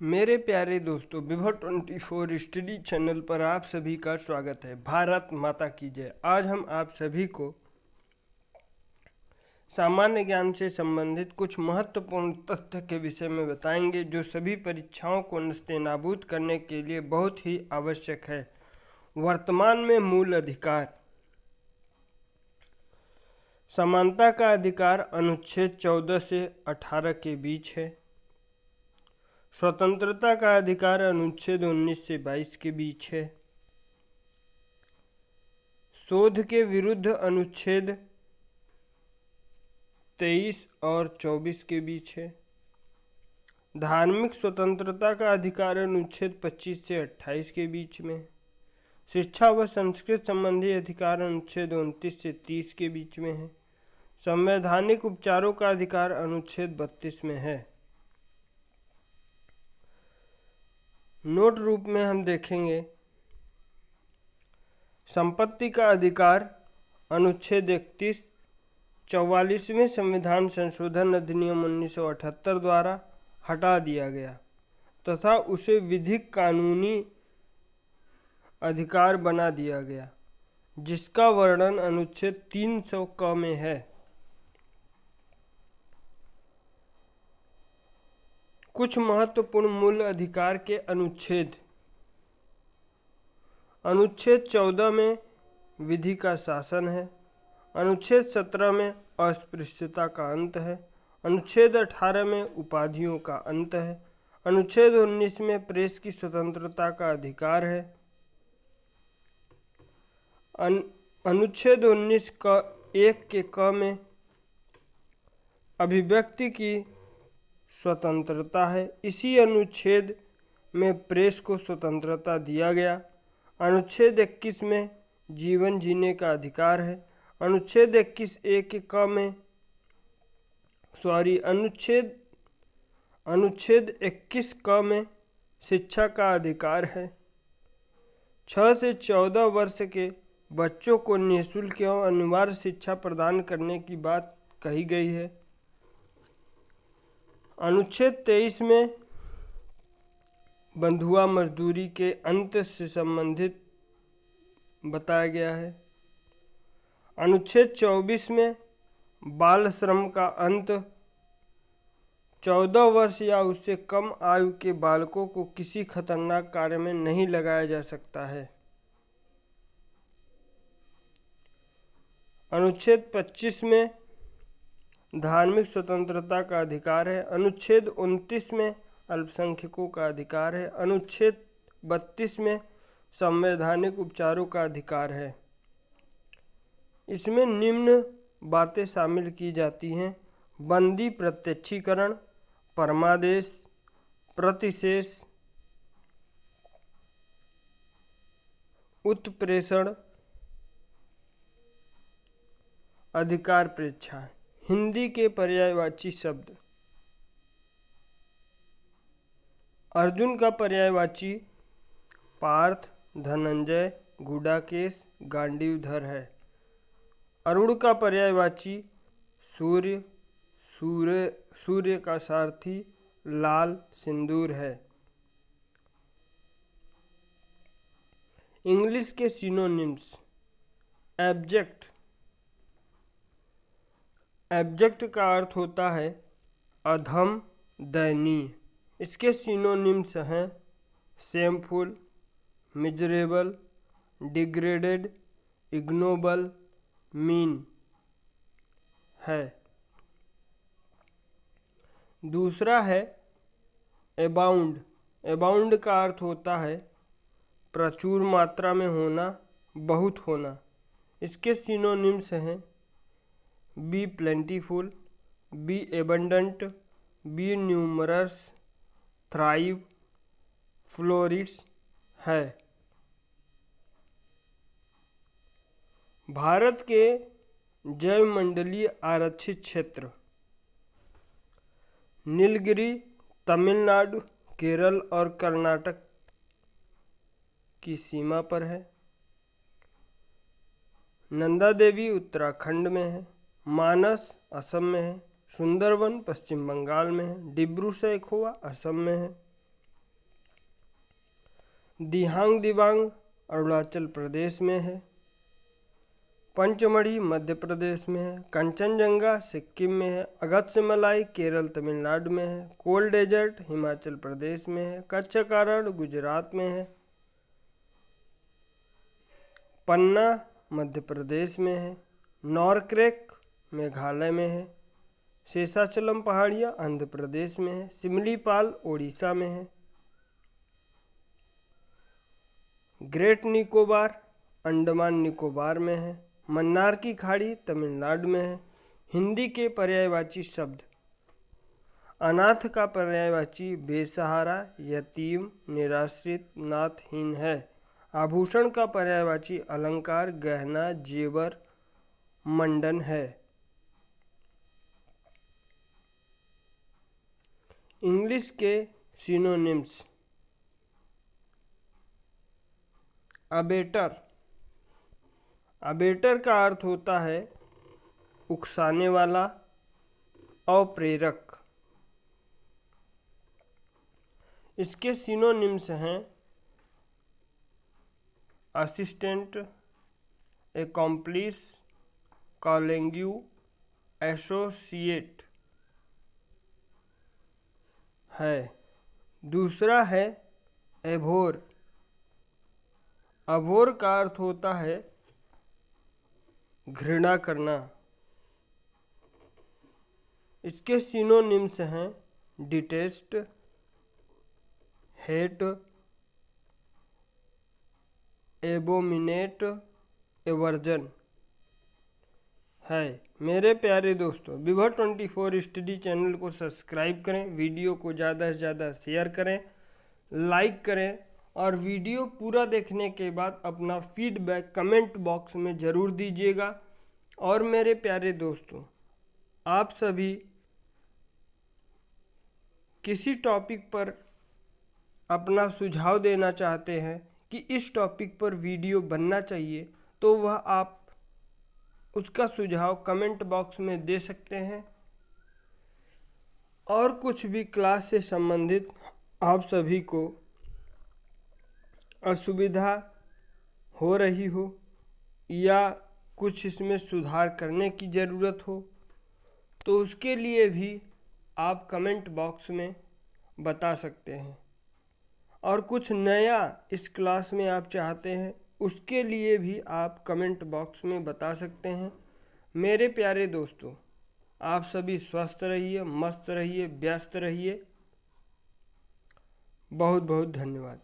मेरे प्यारे दोस्तों, विभव 24 स्टडी चैनल पर आप सभी का स्वागत है। भारत माता की जय। आज हम आप सभी को सामान्य ज्ञान से संबंधित कुछ महत्वपूर्ण तथ्य के विषय में बताएंगे जो सभी परीक्षाओं को नस्तेनाबूद करने के लिए बहुत ही आवश्यक है। वर्तमान में मूल अधिकार। समानता का अधिकार अनुच्छेद 14 से 18 के बीच है। स्वतंत्रता का अधिकार अनुच्छेद 19 से 22 के बीच है। शोध के विरुद्ध अनुच्छेद 23 और 24 के बीच है। धार्मिक स्वतंत्रता का अधिकार अनुच्छेद 25 से 28 के बीच में। शिक्षा व संस्कृत संबंधी अधिकार अनुच्छेद 29 से 30 के बीच में है। संवैधानिक उपचारों का अधिकार अनुच्छेद 32 में है। नोट रूप में हम देखेंगे संपत्ति का अधिकार अनुच्छेद 31 44वें संविधान संशोधन अधिनियम 1978 द्वारा हटा दिया गया तथा उसे विधिक कानूनी अधिकार बना दिया गया, जिसका वर्णन अनुच्छेद 300 क में है। कुछ महत्वपूर्ण मूल अधिकार के अनुच्छेद। अनुच्छेद 14 में विधि का शासन है। अनुच्छेद 17 में अस्पृश्यता का अंत है। अनुच्छेद 18 में उपाधियों का अंत है। अनुच्छेद 19 में प्रेस की स्वतंत्रता का अधिकार है। अनुच्छेद 19 का 1 के क में अभिव्यक्ति की स्वतंत्रता है। इसी अनुच्छेद में प्रेस को स्वतंत्रता दिया गया। अनुच्छेद 21 में जीवन जीने का अधिकार है। अनुच्छेद 21 ए के क में अनुच्छेद 21 क में शिक्षा का अधिकार है। 6 से 14 वर्ष के बच्चों को निःशुल्क एवं अनिवार्य शिक्षा प्रदान करने की बात कही गई है। अनुच्छेद 23 में बंधुआ मजदूरी के अंत से संबंधित बताया गया है। अनुच्छेद 24 में बाल श्रम का अंत। 14 वर्ष या उससे कम आयु के बालकों को किसी खतरनाक कार्य में नहीं लगाया जा सकता है। अनुच्छेद 25 में धार्मिक स्वतंत्रता का अधिकार है। अनुच्छेद 29 में अल्पसंख्यकों का अधिकार है। अनुच्छेद 32 में संवैधानिक उपचारों का अधिकार है। इसमें निम्न बातें शामिल की जाती हैं: बंदी प्रत्यक्षीकरण, परमादेश, प्रतिशेष, उत्प्रेषण, अधिकार परीक्षा। हिंदी के पर्यायवाची शब्द। अर्जुन का पर्यायवाची पार्थ, धनंजय, गुडाकेश, गांडीवधर है। अरुण का पर्यायवाची सूर्य, सूर्य का सारथी लाल, सिंदूर है। इंग्लिश के सिनोनिम्स। एब्जेक्ट। एब्जेक्ट का अर्थ होता है अधम, दयनीय। इसके सिनोनिम्स हैं shameful, miserable, degraded, ignoble, mean है। दूसरा है एबाउंड। एबाउंड का अर्थ होता है प्रचुर मात्रा में होना, बहुत होना। इसके सिनोनिम्स हैं be plentiful, be abundant, be numerous, thrive, flourish है। भारत के जैवमंडलीय आरक्षित क्षेत्र। नीलगिरी तमिलनाडु, केरल और कर्नाटक की सीमा पर है। नंदा देवी उत्तराखंड में है। मानस असम में है। सुंदरवन पश्चिम बंगाल में है। डिब्रू सैखोवा असम में है। दिहांग दिबांग अरुणाचल प्रदेश में है। पंचमढ़ी मध्य प्रदेश में है। कंचनजंगा सिक्किम में है। अगस्त्यमलाई केरल तमिलनाडु में है। कोल डेजर्ट हिमाचल प्रदेश में है। कच्छ का रण गुजरात में है। पन्ना मध्य प्रदेश में है। नॉरक्रेक मेघालय में है। शेषाचलम पहाड़ियाँ आंध्र प्रदेश में है। सिमलीपाल ओडिशा में है। ग्रेट निकोबार अंडमान निकोबार में है। मन्नार की खाड़ी तमिलनाडु में है। हिंदी के पर्यायवाची शब्द: अनाथ का पर्यायवाची बेसहारा, यतीम, निराश्रित, नाथहीन है। आभूषण का पर्यायवाची अलंकार, गहना, जेवर, मंडन है। इंग्लिश के सिनोनिम्स: अबेटर। अबेटर का अर्थ होता है उकसाने वाला और प्रेरक। इसके सिनोनिम्स हैं असिस्टेंट, एकॉम्प्लिस, कॉलेंग्यू, एसोसिएट है। दूसरा है एभोर। अभोर का अर्थ होता है घृणा करना। इसके सिनोनिम्स हैं डिटेस्ट, हेट, एबोमिनेट, एवर्जन है। मेरे प्यारे दोस्तों, विभव 24 स्टडी चैनल को सब्सक्राइब करें, वीडियो को ज़्यादा से ज़्यादा शेयर करें, लाइक करें और वीडियो पूरा देखने के बाद अपना फीडबैक कमेंट बॉक्स में ज़रूर दीजिएगा। और मेरे प्यारे दोस्तों, आप सभी किसी टॉपिक पर अपना सुझाव देना चाहते हैं कि इस टॉपिक पर वीडियो बनना चाहिए, तो वह आप उसका सुझाव कमेंट बॉक्स में दे सकते हैं। और कुछ भी क्लास से संबंधित आप सभी को असुविधा हो रही हो या कुछ इसमें सुधार करने की ज़रूरत हो, तो उसके लिए भी आप कमेंट बॉक्स में बता सकते हैं। और कुछ नया इस क्लास में आप चाहते हैं, उसके लिए भी आप कमेंट बॉक्स में बता सकते हैं। मेरे प्यारे दोस्तों, आप सभी स्वस्थ रहिए, मस्त रहिए, व्यस्त रहिए। बहुत बहुत धन्यवाद।